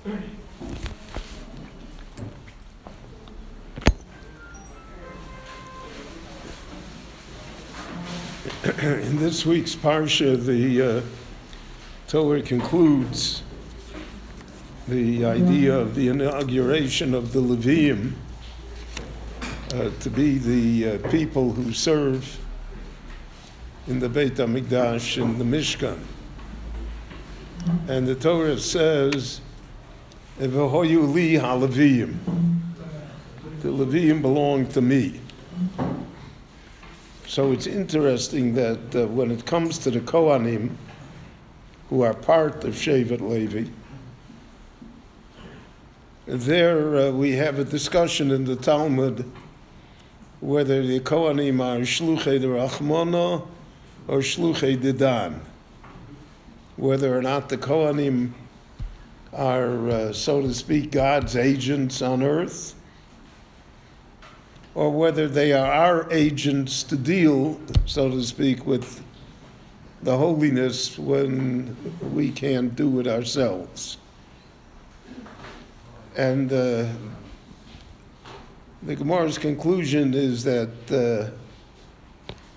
In this week's Parsha, the Torah concludes the idea of the inauguration of the Leviim to be the people who serve in the Beit HaMikdash, in the Mishkan. And the Torah says, "V'hoyu li ha-Leviim." The Leviim belong to me. So it's interesting that when it comes to the Kohanim, who are part of Shevet Levi, there we have a discussion in the Talmud whether the Kohanim are Shluchei de Rachmana or Shluchei de Dan, whether or not the Kohanim are, so to speak, God's agents on earth, or whether they are our agents to deal, so to speak, with the holiness when we can't do it ourselves. And the Gemara's conclusion is that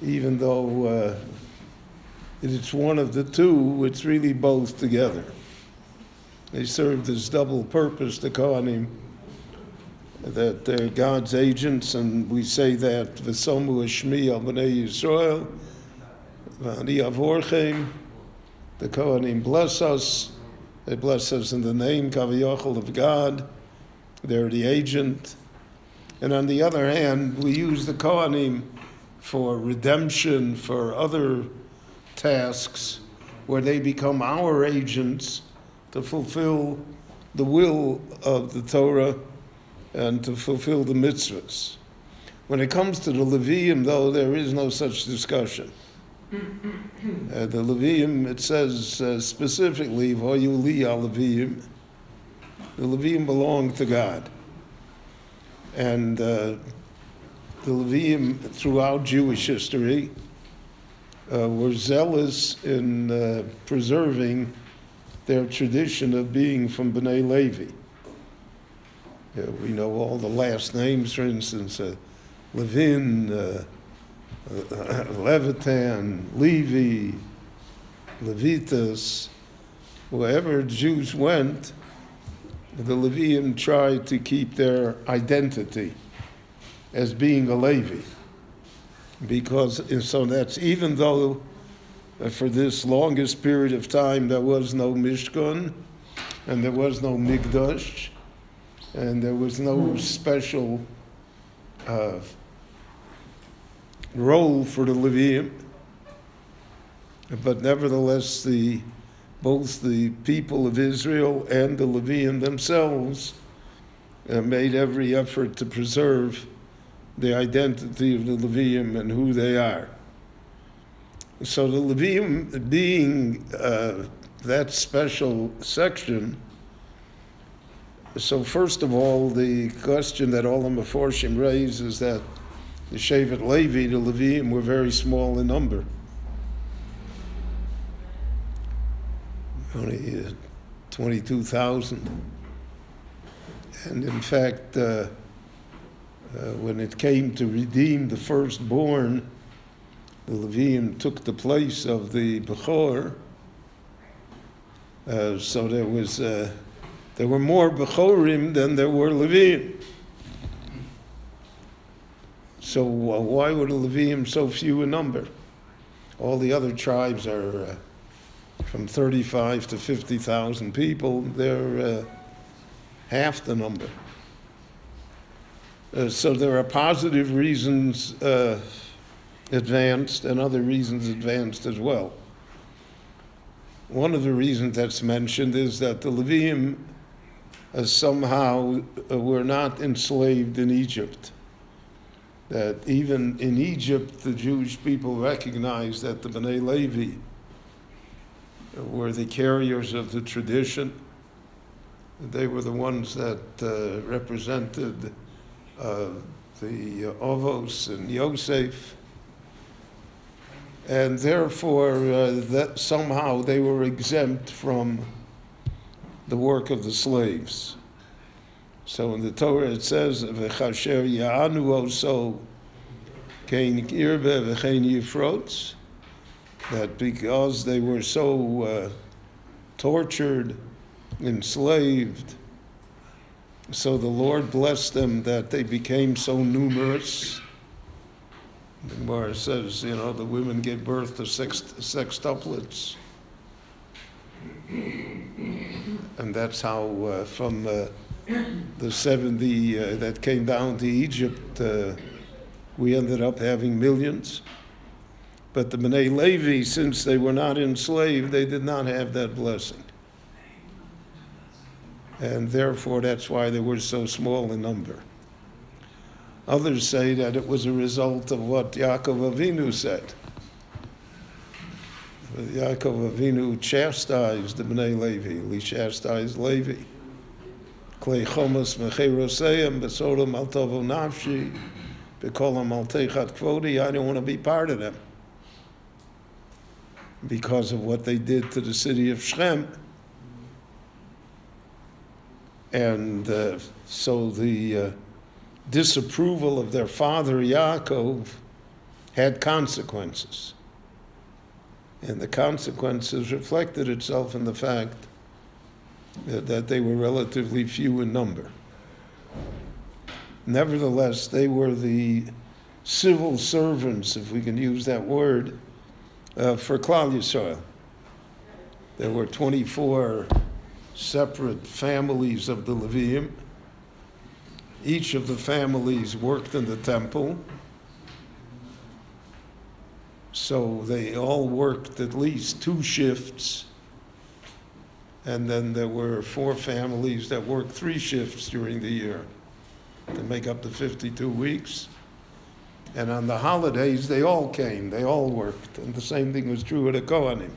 even though it's one of the two, it's really both together. They serve this double purpose, the Kohanim, that they're God's agents, and we say that v'somu hashmi al b'nei Yisrael, v'ani avorchem, the Kohanim bless us. They bless us in the name kaviyachol of God. They're the agent. And on the other hand, we use the Kohanim for redemption, for other tasks, where they become our agents to fulfill the will of the Torah and to fulfill the mitzvahs. When it comes to the Leviim, though, there is no such discussion. The Leviim, it says specifically, "V'hoyu li ha-Leviim." The Leviim belong to God. And the Leviim, throughout Jewish history, were zealous in preserving their tradition of being from Bnei Levi. We know all the last names, for instance, Levin, Levitan, Levi, Levitas. Wherever Jews went, the Leviim tried to keep their identity as being a Levi. Because, so that's even though for this longest period of time there was no Mishkan, and there was no Mikdash, and there was no special role for the Leviim, but nevertheless, both the people of Israel and the Leviim themselves made every effort to preserve the identity of the Leviim and who they are. So the Leviim, being that special section, so first of all, the question that all the Meforshim raise is that the Shevet Levi, the Leviim, were very small in number. Only 22,000. And in fact, when it came to redeem the firstborn, the Leviim took the place of the Bechor. So there were more Bechorim than there were Leviim. So why were the Leviim so few in number? All the other tribes are from 35 to 50,000 people. They're half the number. So there are positive reasons advanced and other reasons advanced as well. One of the reasons that's mentioned is that the Leviim somehow were not enslaved in Egypt. That even in Egypt, the Jewish people recognized that the Bnei Levi were the carriers of the tradition. They were the ones that represented the Ovos and Yosef. And therefore, that somehow they were exempt from the work of the slaves. So in the Torah it says, "V'chasher ya'anu oso kein irbe v'chein yifrotz," that because they were so tortured, enslaved, so the Lord blessed them that they became so numerous. The Gemara says, the women gave birth to sextuplets. And that's how from the 70 that came down to Egypt, we ended up having millions. But the Bnei Levi, since they were not enslaved, they did not have that blessing. And therefore, that's why they were so small in number. Others say that it was a result of what Yaakov Avinu said. Yaakov Avinu chastised the Bnei Levi. He chastised Levi. Klei chomas mecheroseim besolam al tovo nafshi bekolam al teichat kvodi. I don't want to be part of them because of what they did to the city of Shechem. And so the disapproval of their father Yaakov had consequences. And the consequences reflected itself in the fact that they were relatively few in number. Nevertheless, they were the civil servants, if we can use that word, for Klal Yisrael. There were 24 separate families of the Leviim. Each of the families worked in the temple. So they all worked at least 2 shifts. And then there were 4 families that worked 3 shifts during the year to make up the 52 weeks. And on the holidays, they all came, they all worked. And the same thing was true of the Kohanim.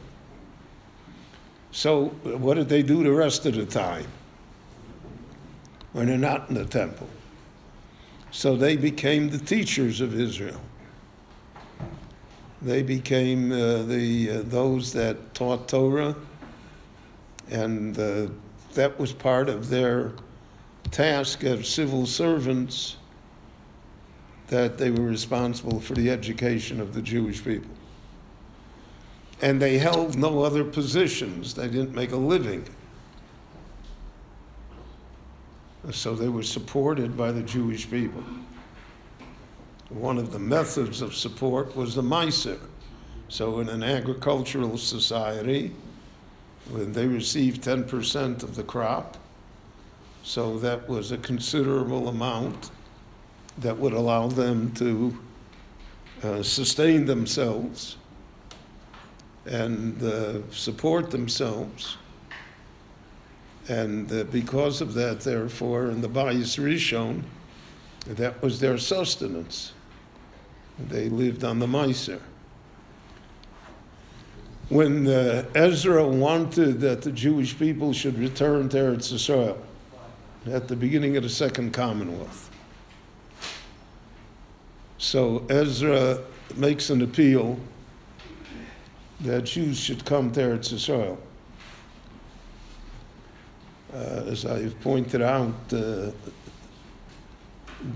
So what did they do the rest of the time when they're not in the temple? So they became the teachers of Israel. They became those that taught Torah, and that was part of their task as civil servants, that they were responsible for the education of the Jewish people. And they held no other positions. They didn't make a living. So they were supported by the Jewish people. One of the methods of support was the Meiser. So in an agricultural society, when they received 10% of the crop, so that was a considerable amount that would allow them to sustain themselves and support themselves. And because of that, therefore, in the Bayis Rishon, that was their sustenance. They lived on the Meiser. When Ezra wanted that the Jewish people should return to Eretz Yisrael at the beginning of the Second Commonwealth, so Ezra makes an appeal that Jews should come to Eretz Yisrael. As I've pointed out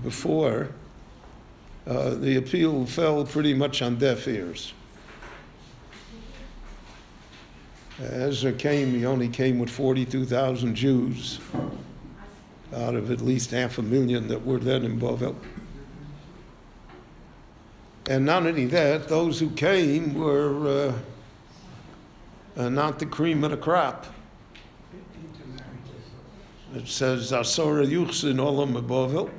before, the appeal fell pretty much on deaf ears. Ezra came, he only came with 42,000 Jews out of at least 500,000 that were then in Bavel. And not only that, those who came were not the cream of the crop. It says, Asora Yuchsin Olam Bavel,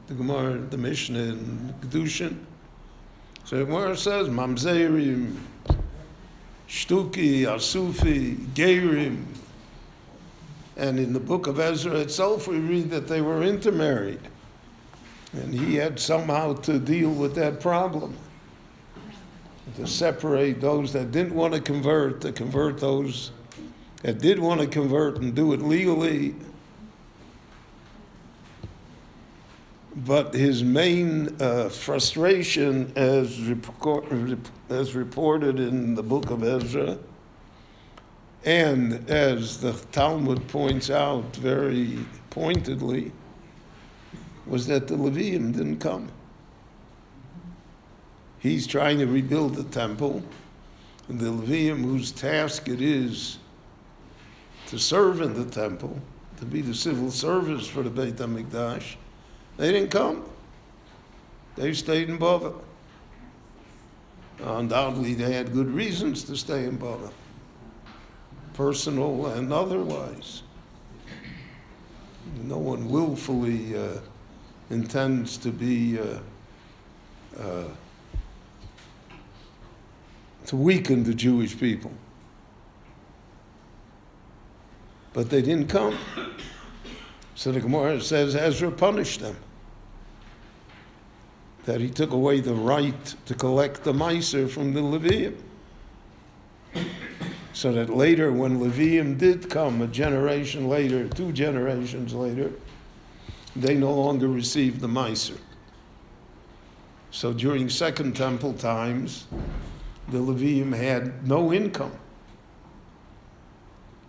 the Gemara, the Mishnah in Kedushin. So the Gemara says, Mamzerim, Shtuki, Asufi, Gerim. And in the book of Ezra itself, we read that they were intermarried. And he had somehow to deal with that problem, to separate those that didn't want to convert those that did want to convert and do it legally. But his main frustration, as reported in the book of Ezra, And as the Talmud points out very pointedly, was that the Leviim didn't come. He's trying to rebuild the temple, and the Leviim, whose task it is to serve in the temple, to be the civil service for the Beit HaMikdash, they didn't come. They stayed in Bava. Undoubtedly, they had good reasons to stay in Bava, personal and otherwise. No one willfully intends to be to weaken the Jewish people. But they didn't come. So the Gemara says Ezra punished them, that he took away the right to collect the Meiser from the Leviim. So that later, when Leviim did come, a generation later, 2 generations later, they no longer received the Meiser. So during Second Temple times, the Leviim had no income,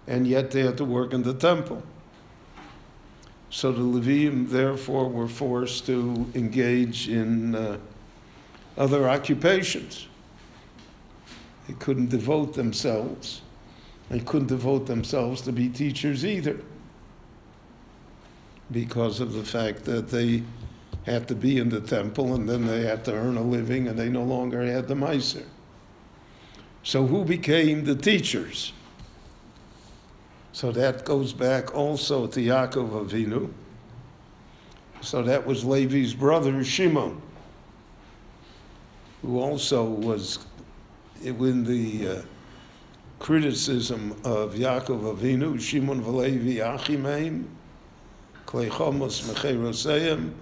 and yet they had to work in the temple. So the Leviim, therefore, were forced to engage in other occupations. They couldn't devote themselves. They couldn't devote themselves to be teachers either, because of the fact that they had to be in the temple, and then they had to earn a living, and they no longer had the Meiser. So who became the teachers? So that goes back also to Yaakov Avinu. So that was Levi's brother, Shimon, who also was in the criticism of Yaakov Avinu, Shimon v'Levi achimeim, klei chomos mecheroseim.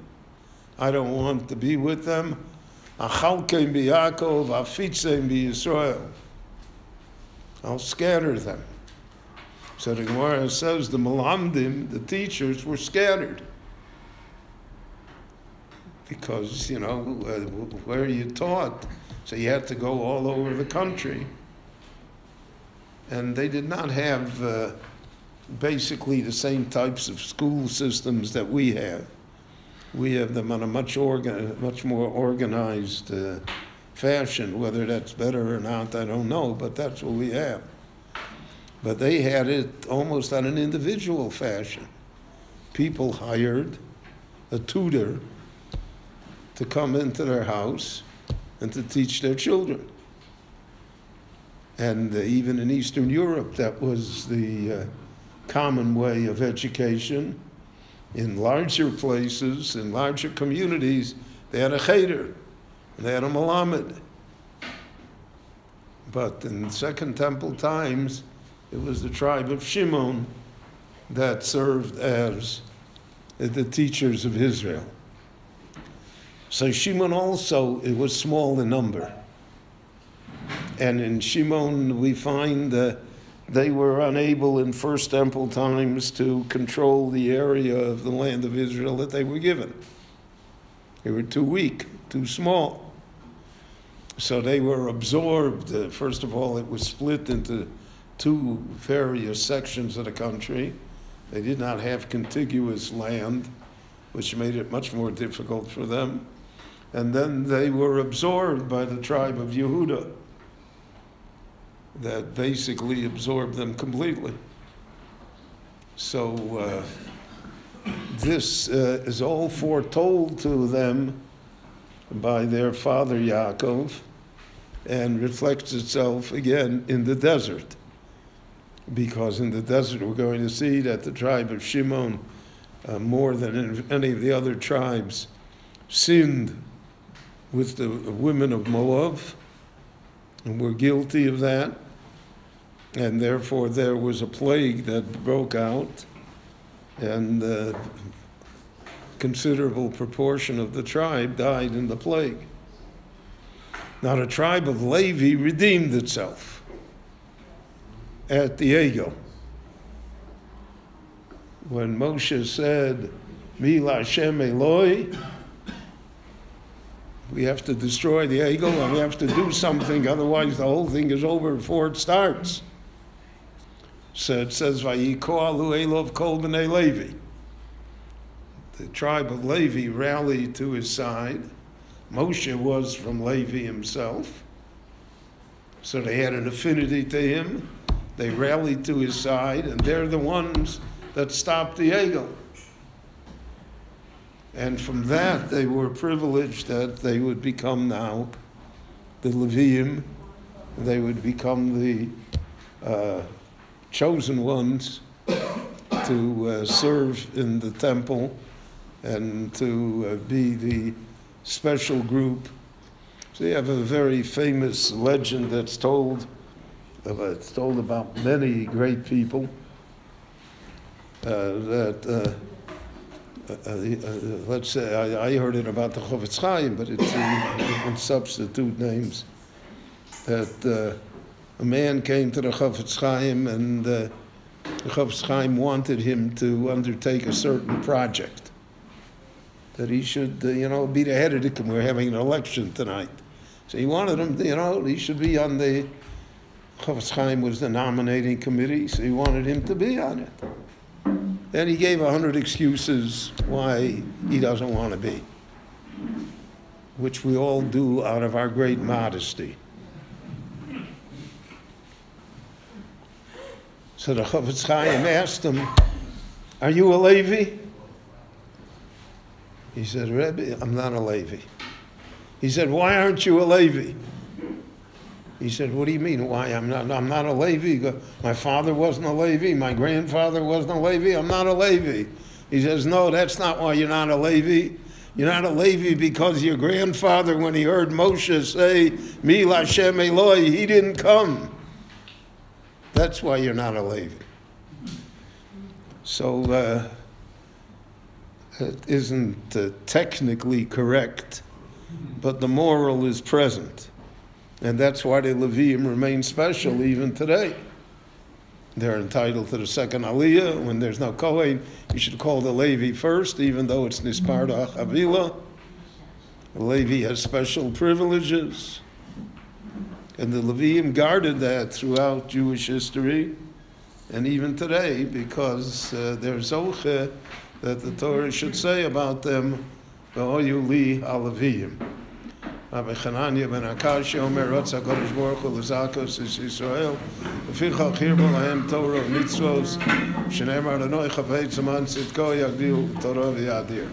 I don't want to be with them. Achalkeim b'Yaakov, afitzeim b'Yisrael. I'll scatter them. So the Gemara says the Malamdim, the teachers, were scattered. Because, where you taught, so you had to go all over the country. And they did not have basically the same types of school systems that we have. We have them on a much more organized fashion. Whether that's better or not, I don't know, but that's what we have. But they had it almost on an individual fashion. People hired a tutor to come into their house and to teach their children. And even in Eastern Europe, that was the common way of education. In larger places, in larger communities, they had a cheder, and they had a malamed. But in Second Temple times, it was the tribe of Shimon that served as the teachers of Israel. So Shimon also, it was small in number. And in Shimon, we find that they were unable in First Temple times to control the area of the land of Israel that they were given. They were too weak, too small. So they were absorbed. First of all, it was split into 2 various sections of the country. They did not have contiguous land, which made it much more difficult for them. And then they were absorbed by the tribe of Yehuda, that basically absorbed them completely. So this is all foretold to them by their father Yaakov, and reflects itself again in the desert. Because in the desert we're going to see that the tribe of Shimon, more than any of the other tribes, sinned with the women of Moab, and were guilty of that. And therefore there was a plague that broke out, and a considerable proportion of the tribe died in the plague. Now the tribe of Levi redeemed itself at the Egel. When Moshe said, Mi L'Hashem Eloi, we have to destroy the Egel and we have to do something, otherwise the whole thing is over before it starts. So it says, Vayikoalu Elov Kol B'nei Levi. The tribe of Levi rallied to his side. Moshe was from Levi himself, so they had an affinity to him. They rallied to his side, and they're the ones that stopped the Egel. And from that, they were privileged that they would become now the Leviim. They would become the chosen ones to serve in the temple and to be the special group. So you have a very famous legend that's told. It's told about many great people let's say, I heard it about the Chofetz Chaim, but it's in substitute names, that a man came to the Chofetz Chaim, and the Chofetz Chaim wanted him to undertake a certain project, that he should, be the head of the committee. We're having an election tonight. So he wanted him, he should be on the, Chofetz Chaim was the nominating committee, so he wanted him to be on it. And he gave 100 excuses why he doesn't want to be, which we all do out of our great modesty. So the Chofetz Chaim asked him, "Are you a Levi?" He said, "Rebbe, I'm not a Levi." He said, "Why aren't you a Levi?" He said, "What do you mean, why? I'm not a Levi. He goes, my father wasn't a Levi, my grandfather wasn't a Levi, I'm not a Levi." He says, "No, that's not why you're not a Levi. You're not a Levi because your grandfather, when he heard Moshe say, Mi Lashem Eloi, he didn't come. That's why you're not a Levi." So it isn't technically correct, but the moral is present. And that's why the Leviim remain special even today. They're entitled to the second Aliyah. When there's no Kohen, you should call the Levi first, even though it's Nisparta Chavila. The Levi has special privileges. And the Leviim guarded that throughout Jewish history, and even today, because they're Zoche, that the Torah should say about them, V'hoyu li ha-Leviim. Rabbi Chananya ben Akash Omer Rotz HaKadosh Baruch Hu L'Zakos Es Yisrael V'ficha Chirbo Lahem Torah Mitzvos Shneimar L'noi Chavei Tzaman Tzidko Yagdil Torah V'Yadir.